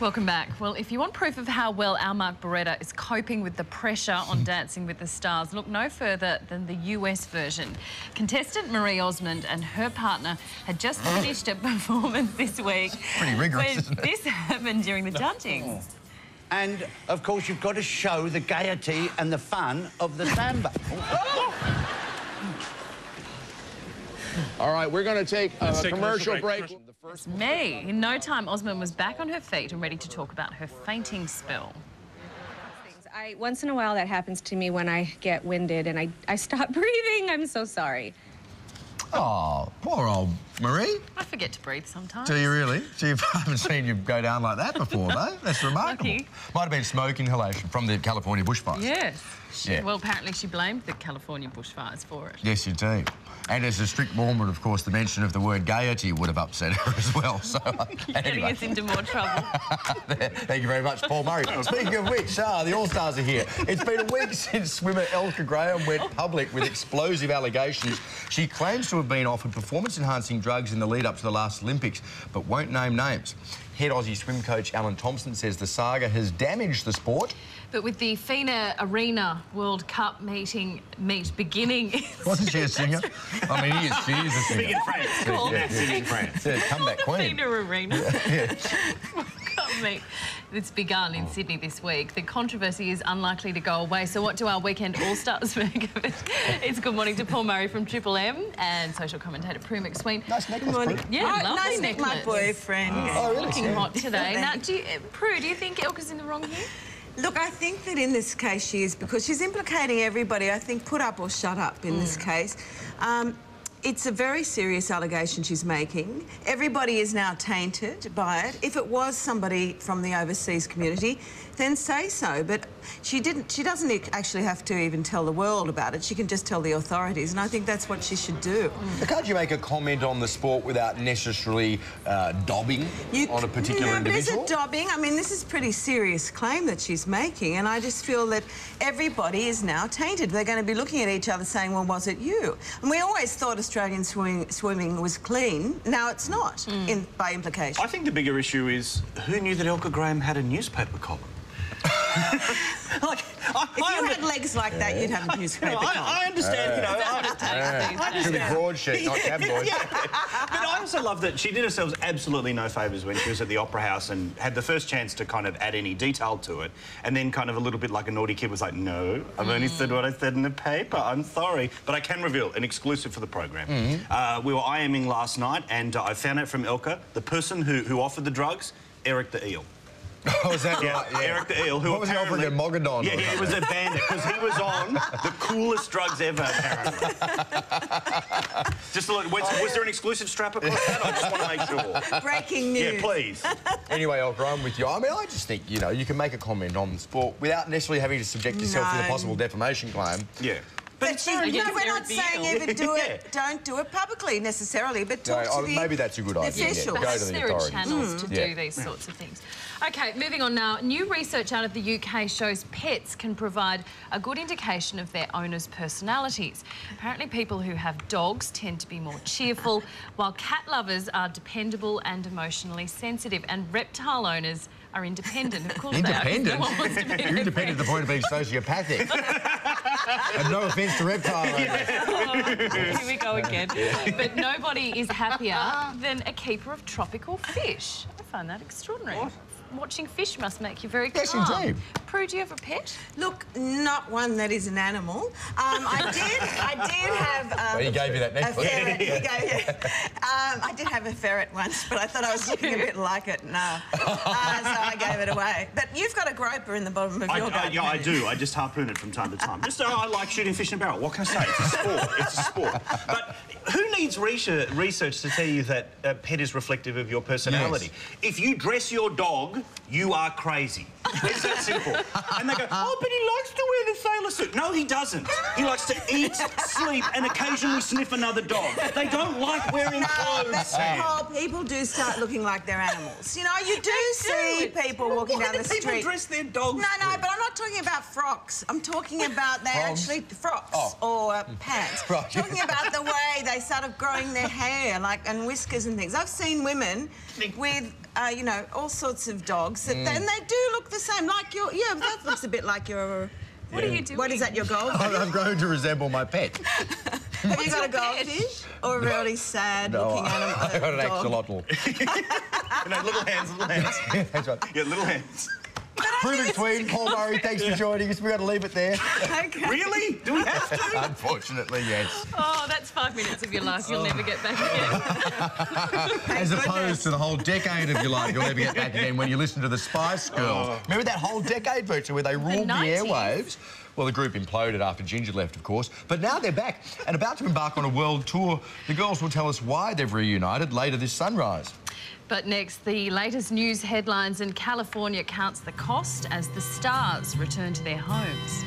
Welcome back. Well, if you want proof of how well our Mark Barreto is coping with the pressure on Dancing with the Stars, look no further than the US version. Contestant Marie Osmond and her partner had just finished a performance this week. Pretty rigorous, isn't it? This happened during the judging. And, of course, you've got to show the gaiety and the fun of the samba. All right, we're going to take a commercial break. It's me. In no time, Osmond was back on her feet and ready to talk about her fainting spell. Once in a while, that happens to me when I get winded and I stop breathing. I'm so sorry. Oh, poor old Marie. I forget to breathe sometimes. Do you really? I haven't seen you go down like that before, though. That's remarkable. Lucky. Might have been smoke inhalation from the California bushfires. Yes. Yeah. Well, apparently she blamed the California bushfires for it. Yes, indeed. And as a strict Mormon, of course, the mention of the word gaiety would have upset her as well. So, Getting us into more trouble. Thank you very much, Paul Murray. Speaking of which, the All-Stars are here. It's been a week since swimmer Elka Graham went public with explosive allegations. She claims to have been offered performance-enhancing drugs in the lead-up to the last Olympics, but won't name names. Head Aussie swim coach Alan Thompson says the saga has damaged the sport. But with the FINA Arena World Cup meet beginning... Wasn't she a singer? I mean, she is a singer. Big in France. Yeah, in France. Yeah, comeback queen. FINA Arena. Yeah. Meet. It's begun in Sydney this week. The controversy is unlikely to go away. So what do our weekend All-Stars make of it? It's good morning to Paul Murray from Triple M and social commentator Prue McSween. Nice necklace, Good morning. Prue. Yeah, lovely nice necklace. My boyfriend. Oh, really? Looking hot today. Now, Prue, do you think Elka's in the wrong here? Look, I think that in this case she is, because she's implicating everybody. I think put up or shut up in this case. It's a very serious allegation she's making. Everybody is now tainted by it. If it was somebody from the overseas community, then say so. But she doesn't actually have to even tell the world about it. She can just tell the authorities, and I think that's what she should do. But can't you make a comment on the sport without necessarily dobbing on a particular individual? Is it dobbing? I mean, this is a pretty serious claim that she's making, and I just feel that everybody is now tainted. They're going to be looking at each other saying, well, was it you? And we always thought Australian swimming was clean. Now it's not, by implication. I think the bigger issue is, who knew that Elka Graham had a newspaper column? If you had legs like that, you'd have a newspaper column. I understand, I Should be broadsheet, not tabloid. But I also love that she did herself absolutely no favours when she was at the Opera House and had the first chance to kind of add any detail to it, and then kind of a little bit like a naughty kid was like, no, I've only said what I said in the paper, I'm sorry. But I can reveal an exclusive for the program. We were IMing last night, and I found out from Elka, the person who offered the drugs, Eric the Eel. Oh, is that right? Yeah. Eric the Eel, who what was he offering at Mogadon? Yeah, he was a bandit, because he was on the coolest drugs ever, apparently. Just a look, was there an exclusive strap across that? I just want to make sure. Breaking news. Yeah, please. Anyway, Elka, I'm with you. I mean, I just think, you know, you can make a comment on the sport without necessarily having to subject yourself to a possible defamation claim. Yeah. But we're not saying even do it, don't do it publicly necessarily, but talk to the maybe that's a good idea. officials. Go to the There are authorities. channels to do these sorts of things. OK, moving on now. New research out of the UK shows pets can provide a good indication of their owners' personalities. Apparently, people who have dogs tend to be more cheerful, while cat lovers are dependable and emotionally sensitive, and reptile owners are independent. Of course Independent? they are. No one wants to be You're independent to the point of being sociopathic. And no offence to reptile owners. Oh, here we go again. But nobody is happier than a keeper of tropical fish. I find that extraordinary. What? Watching fish must make you very Yes, calm. indeed. Prue, do you have a pet? Look, not one that is an animal. I did have... Well, he gave you that a necklace. ferret. I did have a ferret once, but I thought I was looking a bit like it. No. So I gave it away. But you've got a groper in the bottom of your garden. Yeah, I do. I just harpoon it from time to time. Just I like shooting fish in a barrel. What can I say? It's a sport. It's a sport. But who needs research to tell you that a pet is reflective of your personality? Yes. If you dress your dog, you are crazy. It's that simple. And they go, oh, but he likes to wear the sailor suit. No, he doesn't. He likes to eat, sleep, and occasionally sniff another dog. They don't like wearing clothes. But people do start looking like they're animals. You know, you do see people walking down the street. People dress their dogs? No, but I'm not talking about frocks. I'm talking about they actually frocks or pants. Right. Talking about the way they started growing their hair, like and whiskers and things. I've seen women with you know, all sorts of dogs, and they do look the same, like your... Yeah, that looks a bit like your... What are you doing? What is that, your goldfish? I've grown to resemble my pet. Have you got a goldfish? Or a really sad-looking animal? I got an dog? axolotl. No, little hands, little hands. That's right. Yeah, little hands. Prue McTween, Paul Murray, thanks for joining us. We've got to leave it there. Okay. Really? Do we have to? Unfortunately, yes. Oh, that's 5 minutes of your life you'll never get back again. As opposed to the whole decade of your life you'll never get back again when you listen to the Spice Girls. Remember that whole decade virtually where they ruled the 90s. airwaves? Well, the group imploded after Ginger left, of course. But now they're back and about to embark on a world tour. The girls will tell us why they've reunited later this sunrise. But next, the latest news headlines, and California counts the cost as the stars return to their homes.